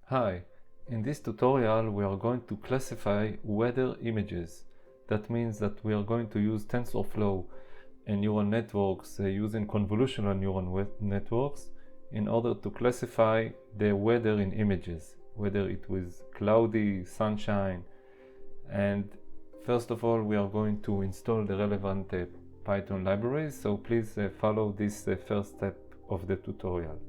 Hi, in this tutorial we are going to classify weather images. That means that we are going to use TensorFlow and neural networks using convolutional neural networks in order to classify the weather in images, whether it was cloudy, sunshine, and first of all we are going to install the relevant Python libraries, so please follow this first step of the tutorial.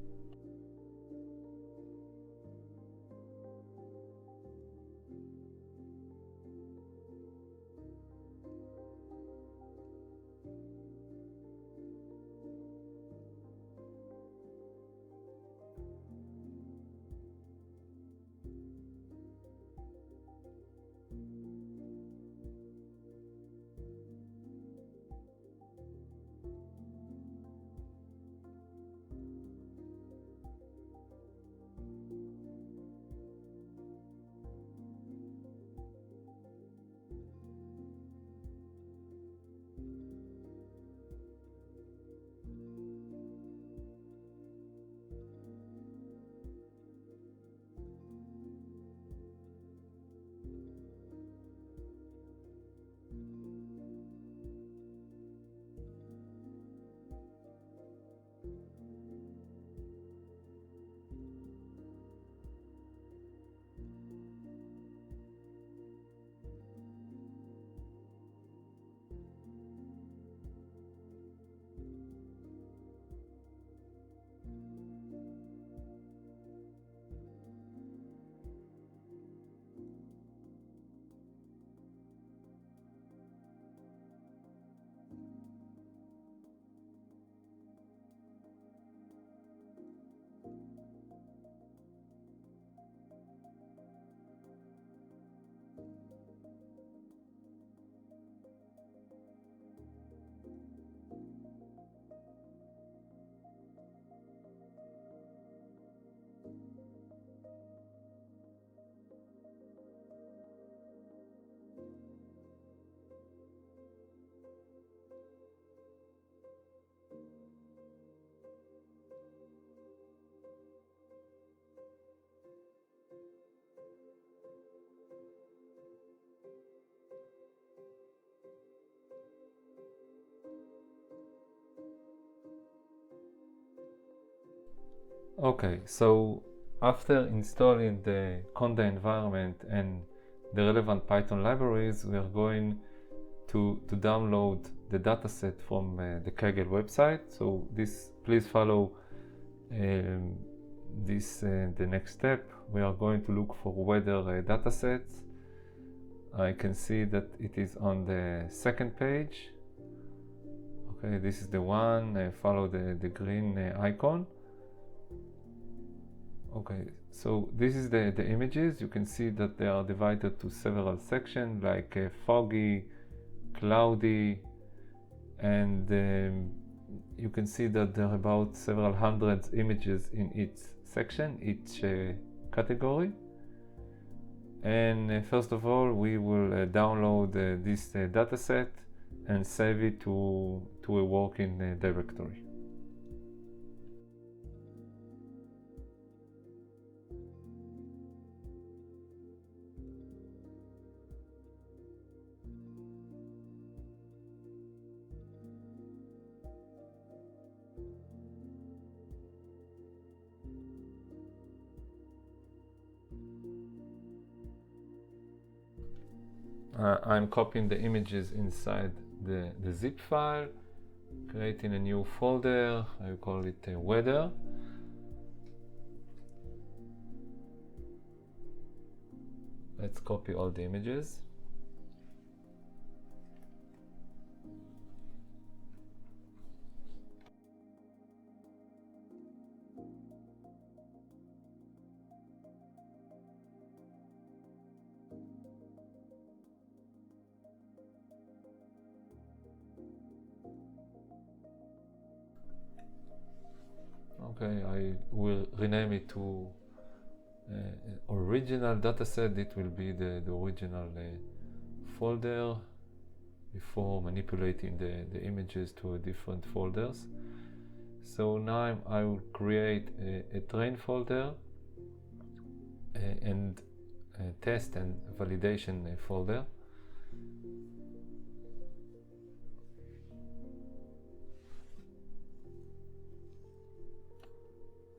Okay, so after installing the Conda environment and the relevant Python libraries, we are going to download the dataset from the Kaggle website. So please follow the next step. We are going to look for weather datasets. I can see that it is on the second page. Okay, this is the one. Follow the green icon. Okay, so this is the images. You can see that they are divided to several sections like foggy, cloudy, and you can see that there are about several hundreds images in each section, each category. And first of all, we will download this dataset and save it to a working directory. I'm copying the images inside the zip file, creating a new folder. I will call it weather. Let's copy all the images. Okay, I will rename it to original dataset. It will be the original folder before manipulating the images to different folders. So now I will create a train folder and test and validation folder.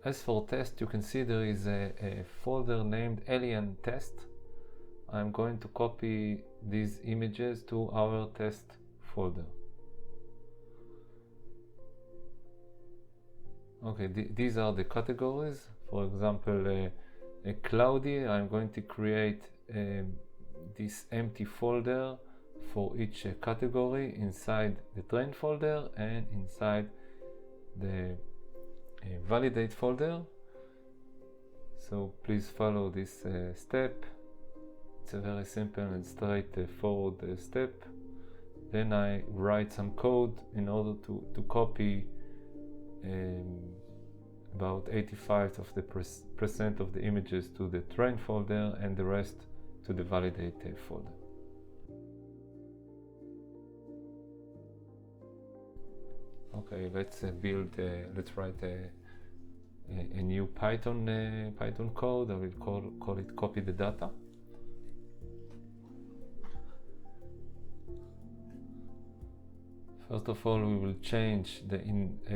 As for test, you can see there is a folder named alien test. I'm going to copy these images to our test folder. Okay, these are the categories. For example, a cloudy, I'm going to create this empty folder for each category inside the train folder and inside the validate folder. So please follow this step. It's a very simple and straightforward step. Then I write some code in order to copy about 85% of the images to the train folder and the rest to the validate folder. Okay, let's write a new Python code. I will call it copy the data. First of all, we will change the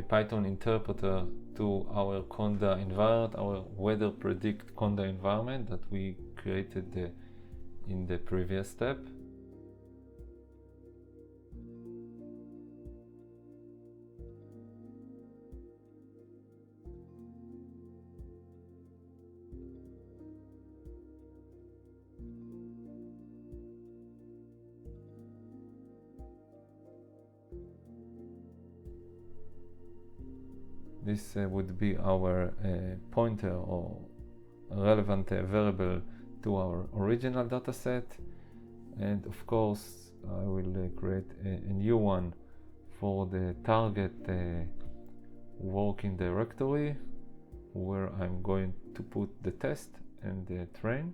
Python interpreter to our conda environment, our weather predict conda environment that we created in the previous step. This would be our pointer or relevant variable to our original dataset, and of course I will create a new one for the target working directory where I'm going to put the test and the train.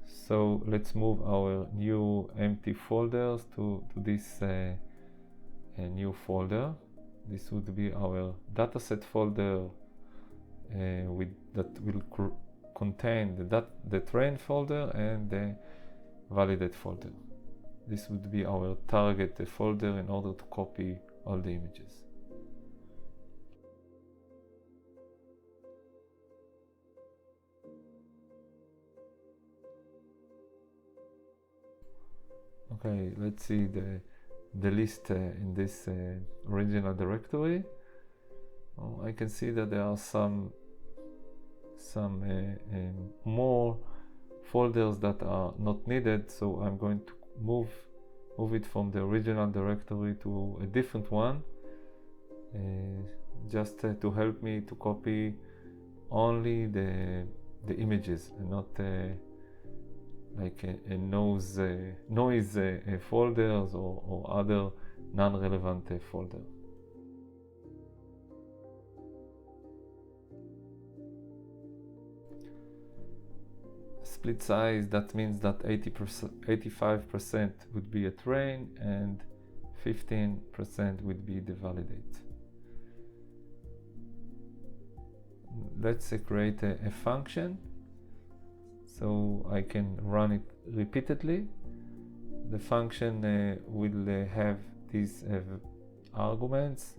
So let's move our new empty folders to this new folder. This would be our dataset folder that will contain the train folder and the validate folder. This would be our target folder in order to copy all the images. Okay, let's see the list in this original directory. I can see that there are some more folders that are not needed, so I'm going to move it from the original directory to a different one, just to help me to copy only the images and not like a noise folders or other non-relevant folder. Split size, that means that 85% would be a train and 15% would be the validate. Let's create a function so I can run it repeatedly. The function will have these arguments,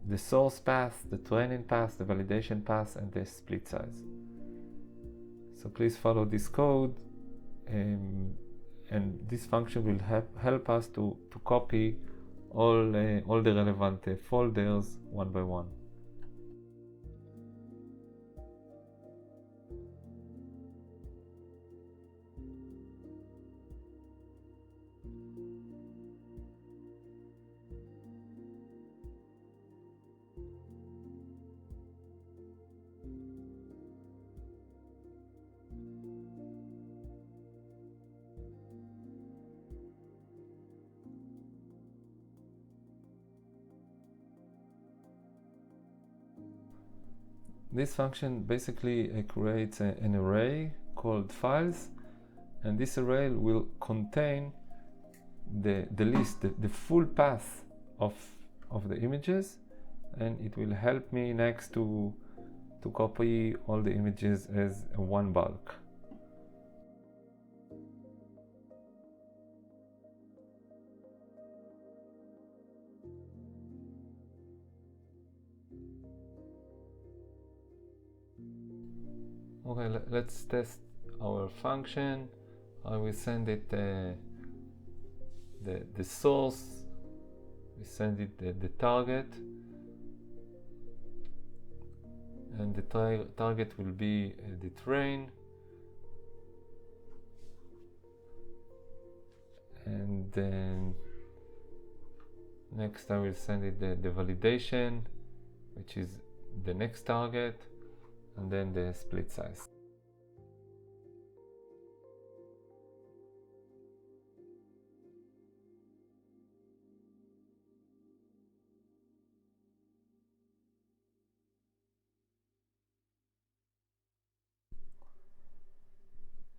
the source path, the training path, the validation path, and the split size. So please follow this code, and this function will help us to copy all the relevant folders one by one. This function basically creates an array called files, and this array will contain the list, the full path of of the images, and it will help me next to copy all the images as one bulk. Okay, let's test our function. I will send it the source, we send it the target, and the target will be the train, and then next I will send it the validation, which is the next target, and then the split size.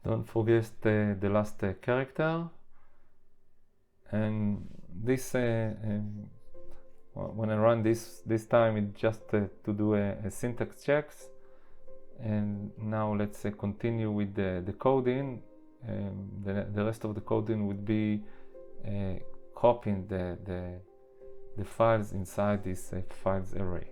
Don't forget the last character, and this when I run this time, it's just to do a syntax checks. And now let's continue with the coding. The rest of the coding would be copying the files inside this files array.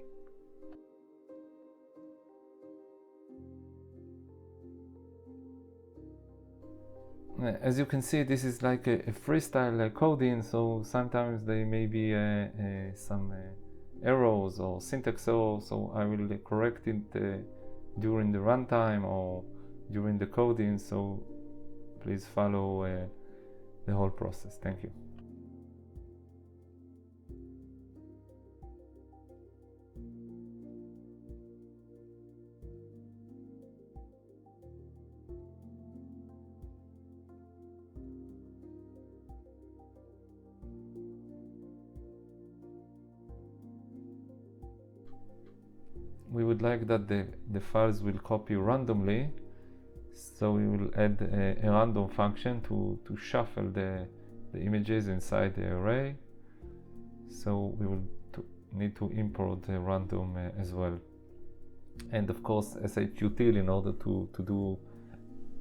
As you can see, this is like a freestyle coding, so sometimes there may be some errors or syntax errors, so I will correct it during the runtime or during the coding, so please follow the whole process. Thank you. We would like that the files will copy randomly, so we will add a random function to shuffle the images inside the array. So we will need to import the random as well, and of course shutl in order to do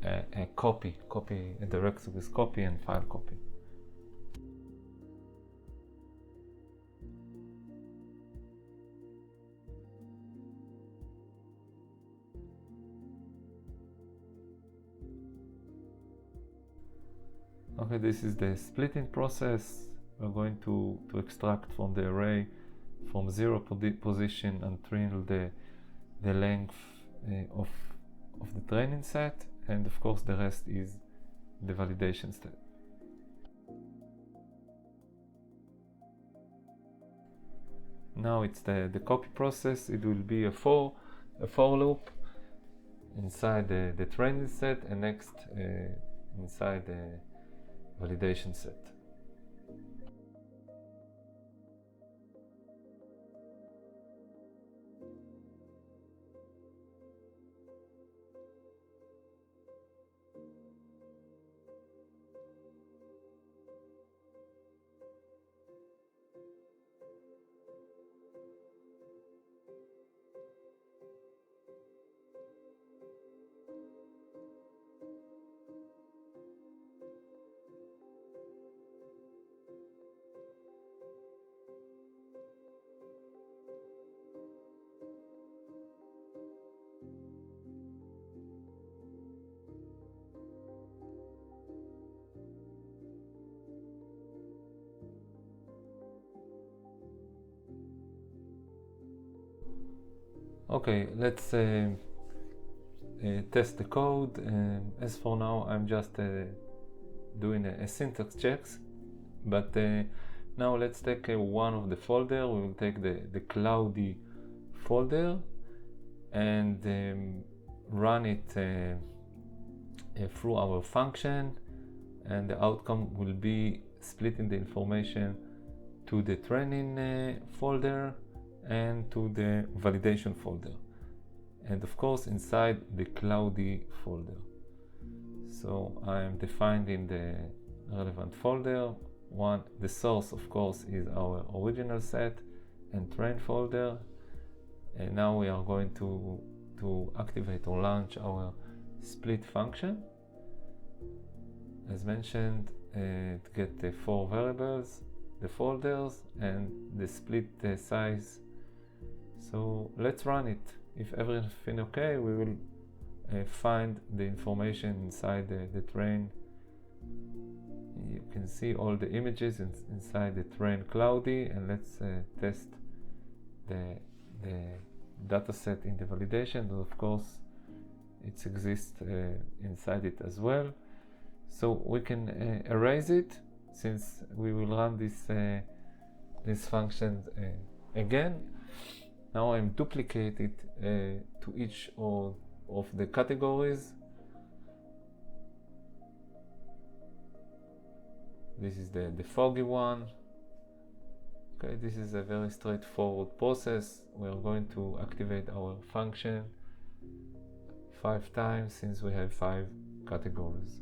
a copy, a direct service copy and file copy. Okay, this is the splitting process. We're going to extract from the array from 0 position until the length of the training set, and of course the rest is the validation step. Now it's the copy process. It will be a for loop inside the training set, and next inside the validation set. Okay, let's test the code. As for now, I'm just doing a syntax checks, but now let's take one of the folder. We will take the cloudy folder and run it through our function, and the outcome will be splitting the information to the training folder and to the validation folder, and of course inside the cloudy folder. So I am defined in the relevant folder one. The source, of course, is our original set and train folder. And now we are going to activate or launch our split function. As mentioned, to get the 4 variables, the folders, and the split size. So let's run it. If everything okay, we will find the information inside the train. You can see all the images inside the train cloudy, and let's test the dataset in the validation. And of course, it exists inside it as well. So we can erase it, since we will run this function again. Now I'm duplicated to each of the categories. This is the foggy one. Okay, this is a very straightforward process. We are going to activate our function 5 times, since we have 5 categories.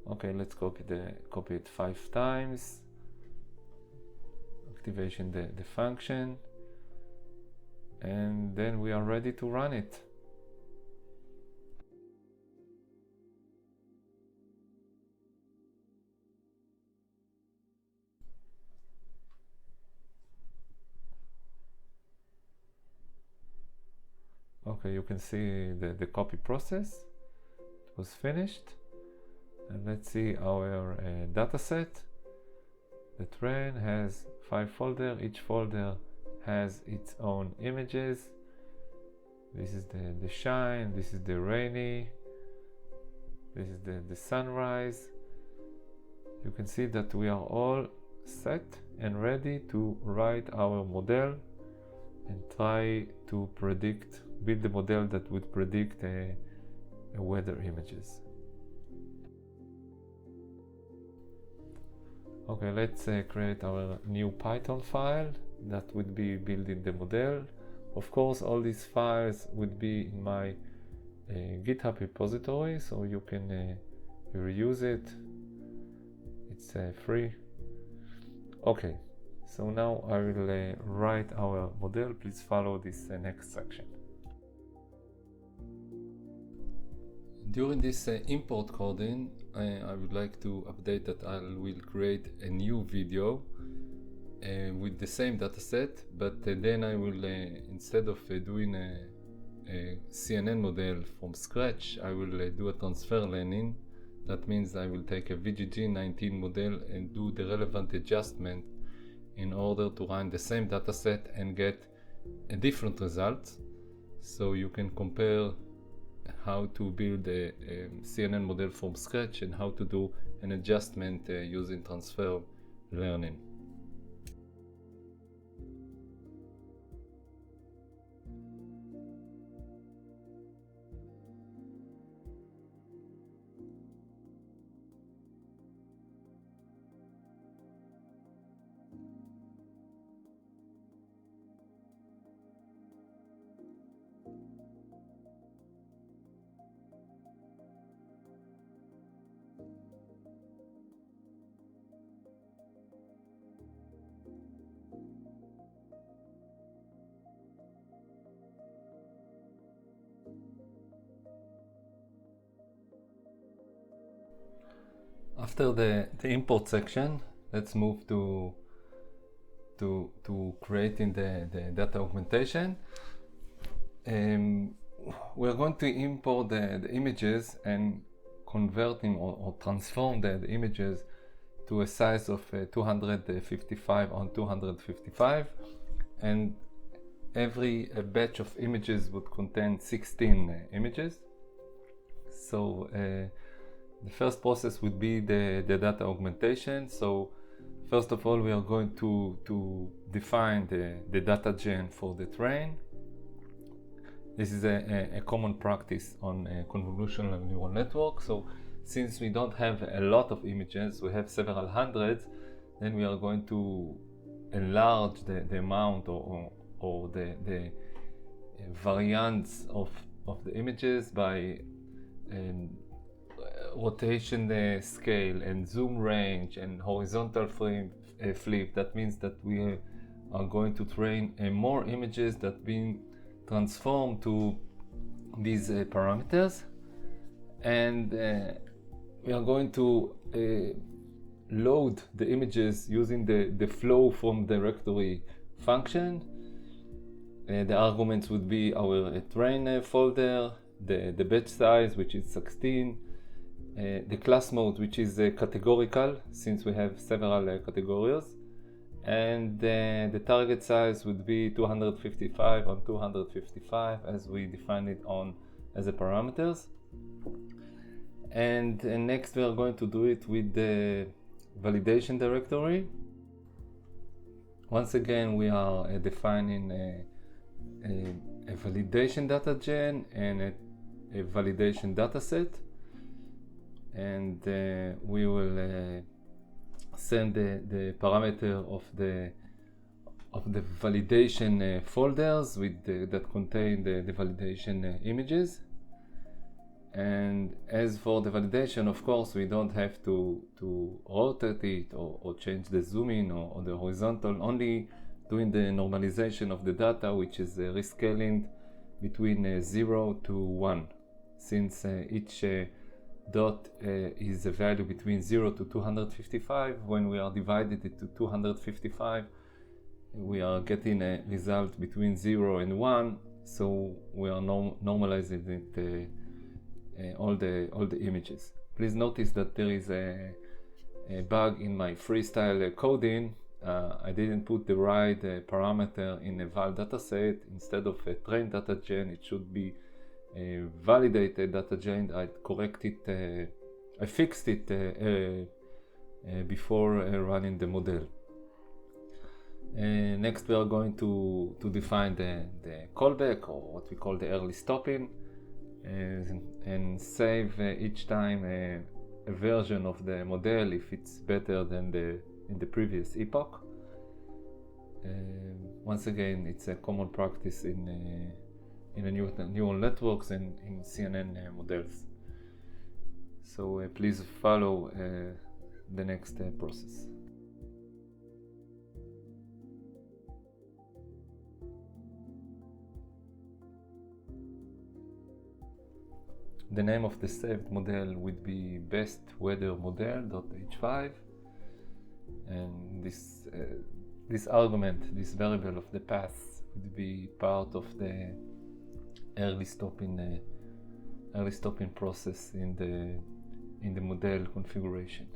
Okay, let's copy it 5 times. Activation the function, and then we are ready to run it. Okay, you can see the copy process. It was finished. And let's see our dataset. The train has 5 folders. Each folder has its own images. This is the shine, this is the rainy, this is the sunrise. You can see that we are all set and ready to write our model and try to build a model that would predict weather images. Okay, let's create our new Python file that would be building the model. Of course, all these files would be in my GitHub repository, so you can reuse it. It's free. Okay, so now I will write our model. Please follow this next section. During this import coding, I would like to update that I will create a new video with the same dataset, but then I will, instead of doing a CNN model from scratch, I will do a transfer learning. That means I will take a VGG19 model and do the relevant adjustment in order to run the same dataset and get a different result. So you can compare how to build a CNN model from scratch and how to do an adjustment using transfer learning. After the import section, let's move to creating the data augmentation. We're going to import the images and converting or transform the images to a size of 255 on 255, and every batch of images would contain 16 images. So the first process would be the data augmentation. So first of all, we are going to define the data gen for the train. This is a common practice on convolutional neural networks. So since we don't have a lot of images, we have several hundreds, then we are going to enlarge the amount or the variance of the images by rotation scale and zoom range and horizontal flip. That means that we are going to train more images that being transformed to these parameters, and we are going to load the images using the flow from directory function. The arguments would be our train folder, the batch size, which is 16, the class mode, which is categorical, since we have several categories, and the target size would be 255 on 255 as we define it as a parameters. And next we are going to do it with the validation directory. Once again, we are defining a validation data gen and a validation dataset, and we will send the parameter of the validation folders that contain the validation images. And as for the validation, of course, we don't have to rotate it or change the zoom in or the horizontal, only doing the normalization of the data, which is rescaling between 0 to 1. Since each dot is a value between 0 to 255, when we are divided it to 255, we are getting a result between 0 and 1, so we are normalizing it all the images. Please notice that there is a bug in my freestyle coding. I didn't put the right parameter in a val dataset. Instead of a trained data gen, it should be a validated data gen. I fixed it before running the model. Next we are going to define the callback, or what we call the early stopping, and save each time a version of the model if it's better than in the previous epoch. Once again, it's a common practice in neural networks and in CNN models. So please follow the next process. The name of the saved model would be best weather model.h5, and this argument, this variable of the path, would be part of the early stopping process in the model configuration.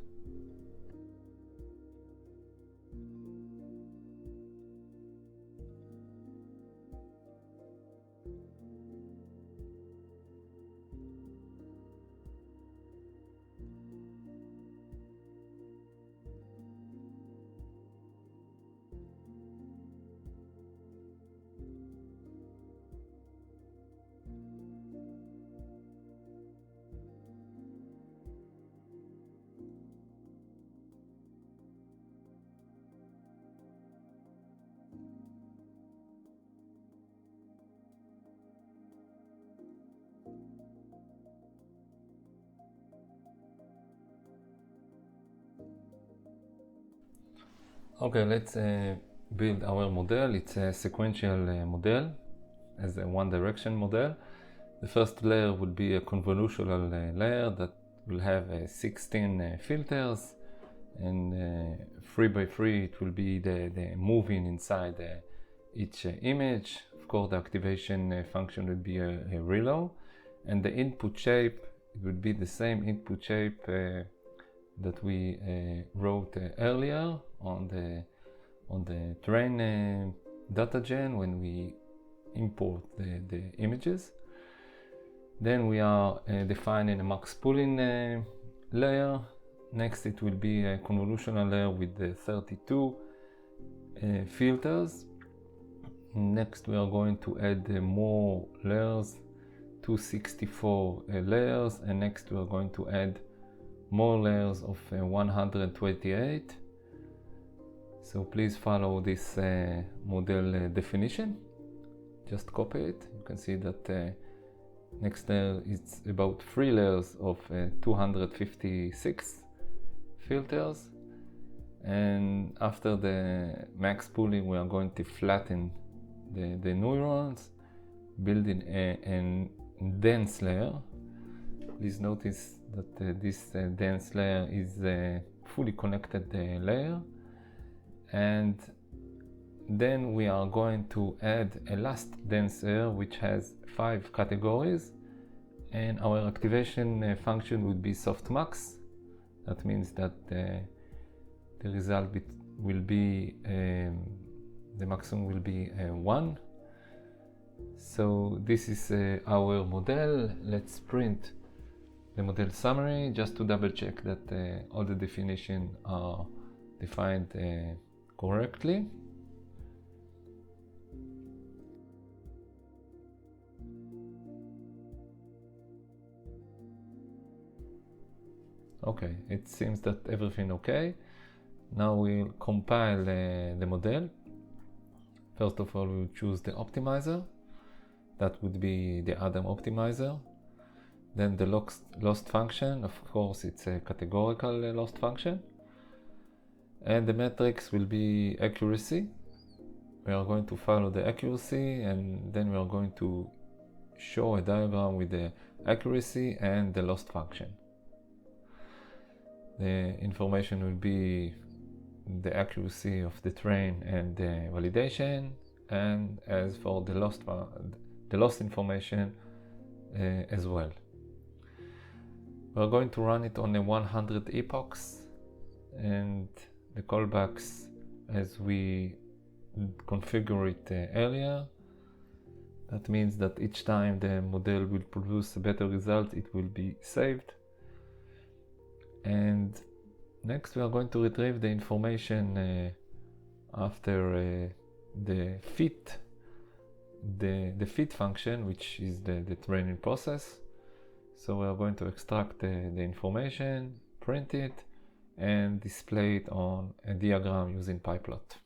Okay, let's build our model. It's a sequential model, as a one-direction model. The first layer would be a convolutional layer that will have 16 filters, and 3 by 3 it will be the moving inside each image. Of course, the activation function would be a relo, and the input shape, it would be the same input shape that we wrote earlier on the train data gen when we import the images. Then we are defining a max pooling layer. Next it will be a convolutional layer with the 32 filters. Next we are going to add more layers, 264 layers, and next we are going to add more layers of 128. So please follow this model definition. Just copy it. You can see that next layer is about 3 layers of 256 filters, and after the max pooling we are going to flatten the neurons, building a dense layer. Please notice that this dense layer is a fully connected layer, and then we are going to add a last dense layer which has 5 categories, and our activation function would be softmax. That means that the result will be the maximum will be 1. So this is our model. Let's print the model summary just to double check that all the definitions are defined correctly. Okay, it seems that everything okay. Now we'll compile the model. First of all, we'll choose the optimizer. That would be the Adam optimizer. Then the lost function, of course it's a categorical lost function. And the metrics will be accuracy. We are going to follow the accuracy, and then we are going to show a diagram with the accuracy and the lost function. The information will be the accuracy of the train and the validation, and as for the lost information as well. We're going to run it on a 100 epochs, and the callbacks as we configure it earlier. That means that each time the model will produce a better result, it will be saved. And next we are going to retrieve the information after the Feit, the Feit function, which is the training process. So we are going to extract the information, print it, and display it on a diagram using pyplot.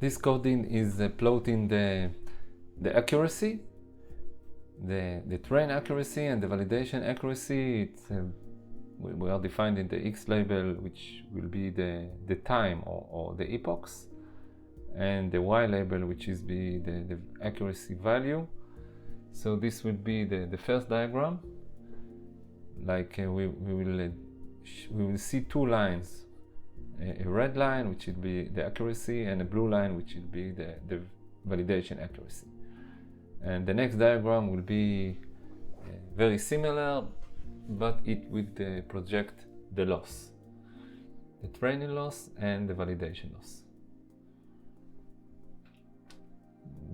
This coding is plotting the accuracy, the train accuracy and the validation accuracy. It's we are defining the X label, which will be the time or the epochs, and the Y label, which is the accuracy value. So this will be the first diagram. Like we will see 2 lines. A red line, which will be the accuracy, and a blue line, which will be the validation accuracy. And the next diagram will be very similar, but it would project the loss, the training loss and the validation loss.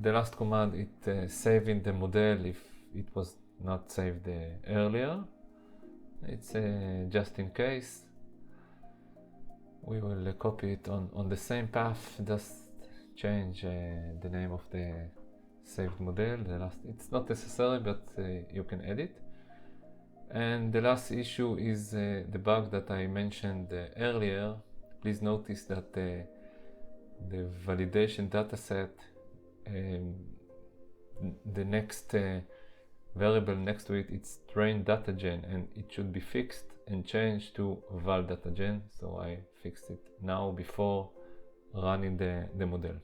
The last command, it saving the model if it was not saved earlier. It's just in case. We will copy it on the same path, just change the name of the saved model. It's not necessary, but you can edit. And the last issue is the bug that I mentioned earlier. Please notice that the validation dataset, the next variable next to it, it's train datagen, and it should be fixed and changed to val datagen. So I fixed it now before running the model.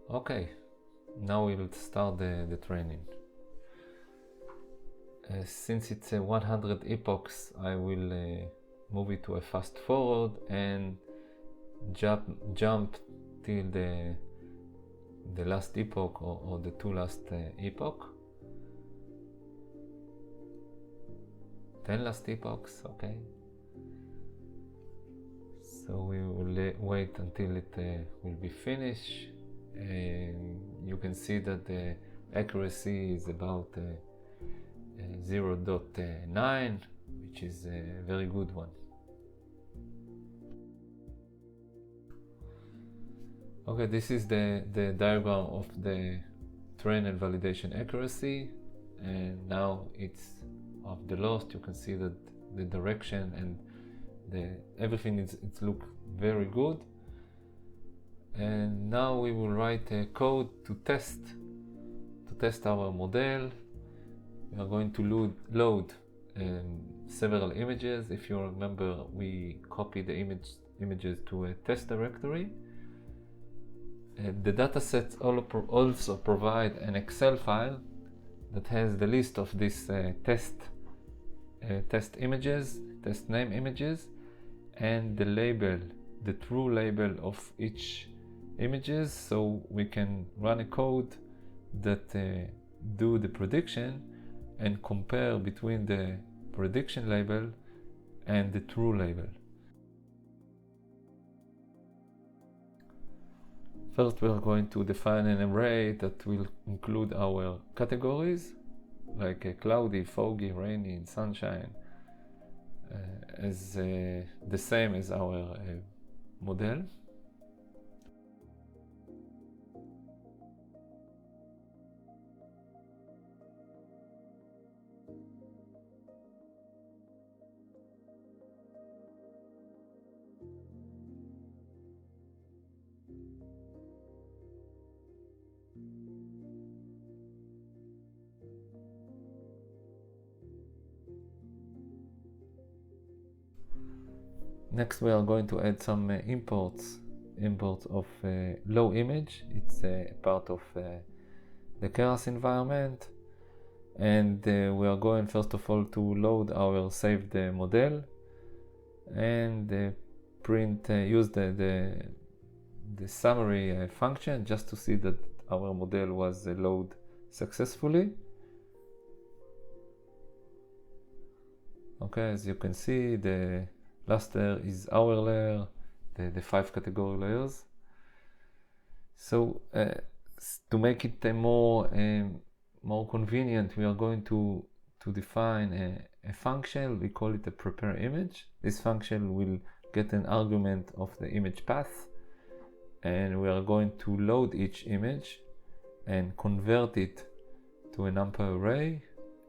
Okay, now we'll start the training. Since it's 100 epochs, I will move it to a fast forward and jump till the last epoch or the two last epoch. 10 last epochs, okay. So we will wait until it will be finished. You can see that the accuracy is about 0.9, which is a very good one. Okay, this is the diagram of the train and validation accuracy, and now it's of the lost. You can see that the direction and everything it's look very good. And now we will write a code to test our model. We are going to load several images. If you remember, we copied the images to a test directory. The datasets also provide an Excel file that has the list of these test images, test name images, and the true label of each images, so we can run a code that do the prediction and compare between the prediction label and the true label. First, we are going to define an array that will include our categories, like cloudy, foggy, rainy, and sunshine, as the same as our model. Next, we are going to add some imports of low image. It's part of the Keras environment, and we are going first of all to load our saved model and use the summary function just to see that our model was loaded successfully. Okay, as you can see, the last layer is our layer, the 5 category layers. So to make it more convenient, we are going to define a function. We call it a prepare image. This function will get an argument of the image path, and we are going to load each image and convert it to a number array,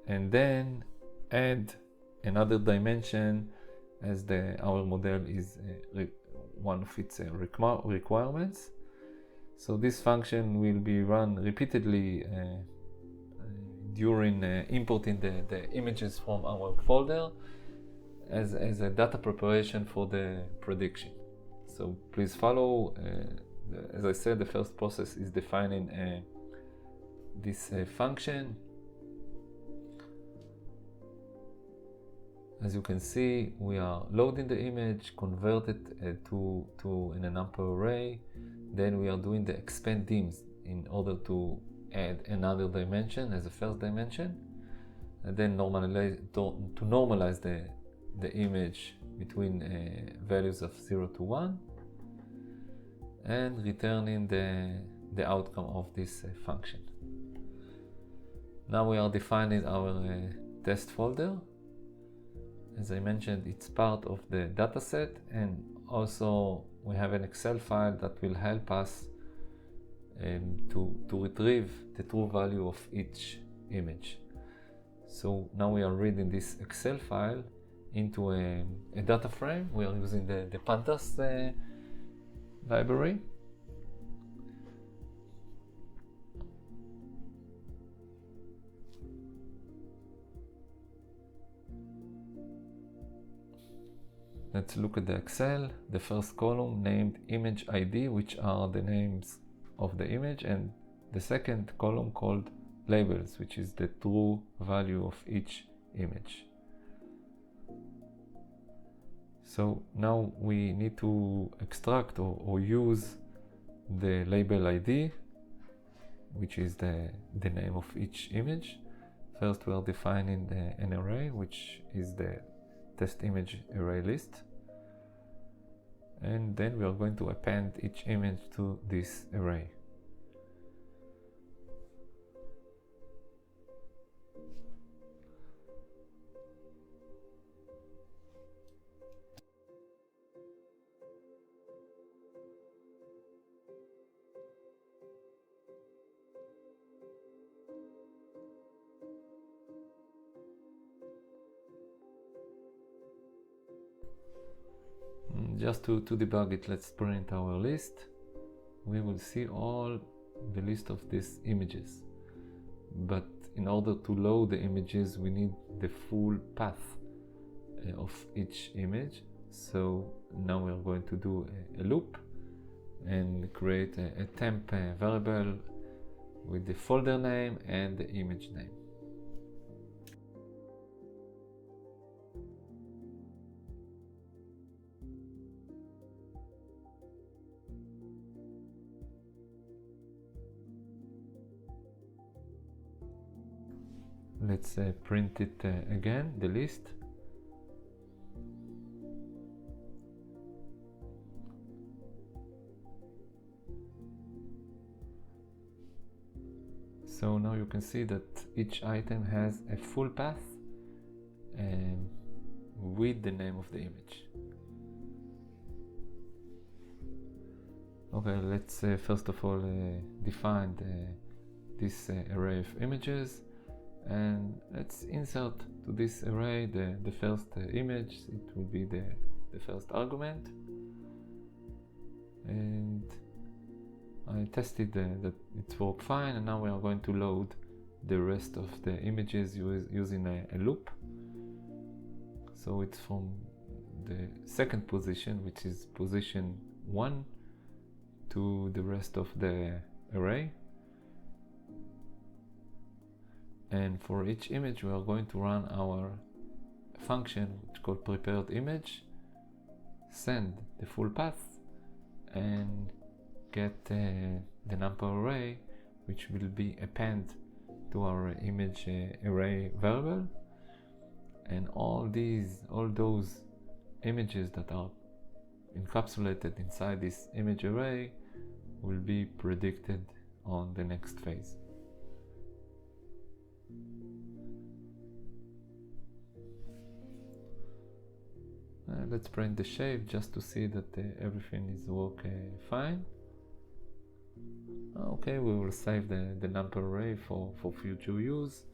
and then add another dimension as our model is one of its requirements. So this function will be run repeatedly during importing the images from our folder as a data preparation for the prediction. So please follow. As I said, the first process is defining this function. As you can see, we are loading the image, convert it to a number array. Then we are doing the expand dims in order to add another dimension as a first dimension, and then to normalize the image between values of 0 to 1, and returning the outcome of this function. Now we are defining our test folder. As I mentioned, it's part of the dataset, and also we have an Excel file that will help us to retrieve the true value of each image. So now we are reading this Excel file into a data frame. We are using the pandas library. Let's look at the Excel. The first column named image ID, which are the names of the image, and the second column called labels, which is the true value of each image. So now we need to extract or use the label ID, which is the name of each image. First we are defining an array, which is the test image array list, and then we are going to append each image to this array. Just to debug it, let's print our list. We will see all the list of these images, but in order to load the images we need the full path of each image. So now we are going to do a loop and create a temp variable with the folder name and the image name. Let's print it again, the list. So now you can see that each item has a full path with the name of the image. Okay, let's first of all define this array of images, and let's insert to this array the first image. It will be the first argument, and I tested that it worked fine, and now we are going to load the rest of the images using a loop. So it's from the second position, which is position 1, to the rest of the array. And for each image we are going to run our function, which is called prepared image, send the full path, and get the number array, which will be append to our image array variable. And all those images that are encapsulated inside this image array will be predicted on the next phase. Let's print the shape just to see that everything is working fine. Okay, we will save the number array for future use.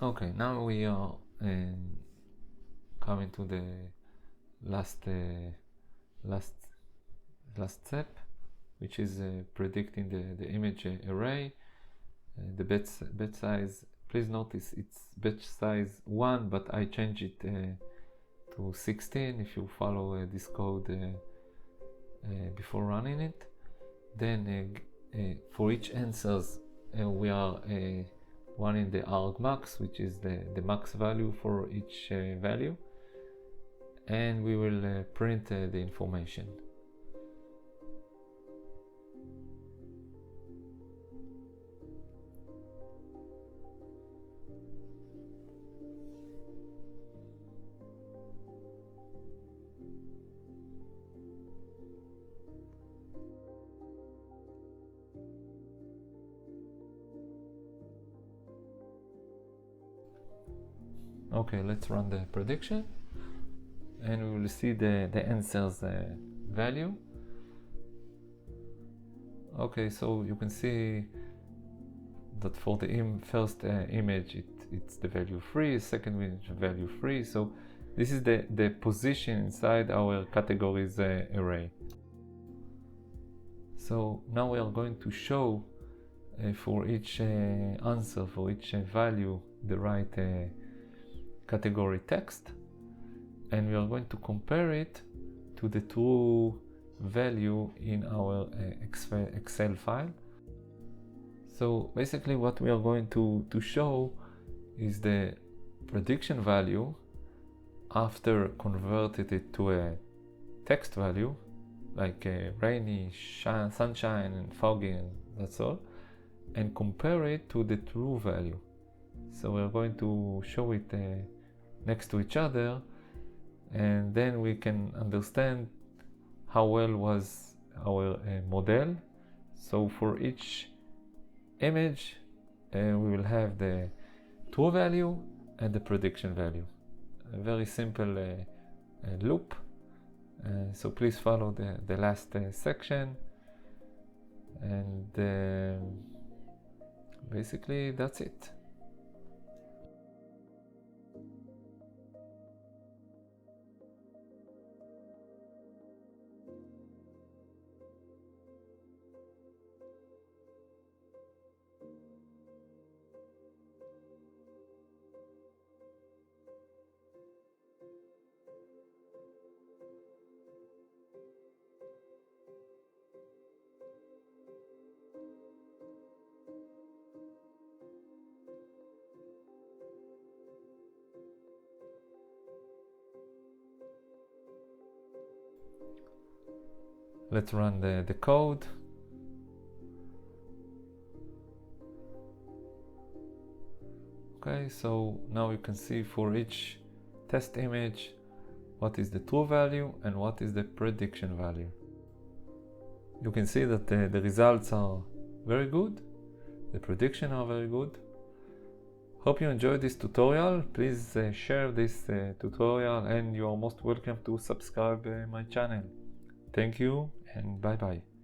Okay, now we are coming to the last step, which is predicting the image array. The batch size, please notice it's batch size 1, but I change it to 16 if you follow this code before running it. Then for each answers we are running the argmax, which is the max value for each value, and we will print the information. Okay, let's run the prediction and we will see the answer's value. Okay, so you can see that for the first image it's the value 3, second image value 3, so this is the position inside our categories array. So now we are going to show for each answer, for each value, the right category text, and we are going to compare it to the true value in our Excel file. So basically what we are going to show is the prediction value after converted it to a text value, like rainy, sunshine and foggy, and that's all, and compare it to the true value. So we're going to show it next to each other, and then we can understand how well was our model. So for each image we will have the true value and the prediction value. A very simple loop. So please follow the last section, and basically that's it. Let's run the code. Okay, so now you can see for each test image what is the true value and what is the prediction value. You can see that the results are very good, the prediction are very good. Hope you enjoyed this tutorial. Please share this tutorial, and you are most welcome to subscribe my channel. Thank you and bye bye.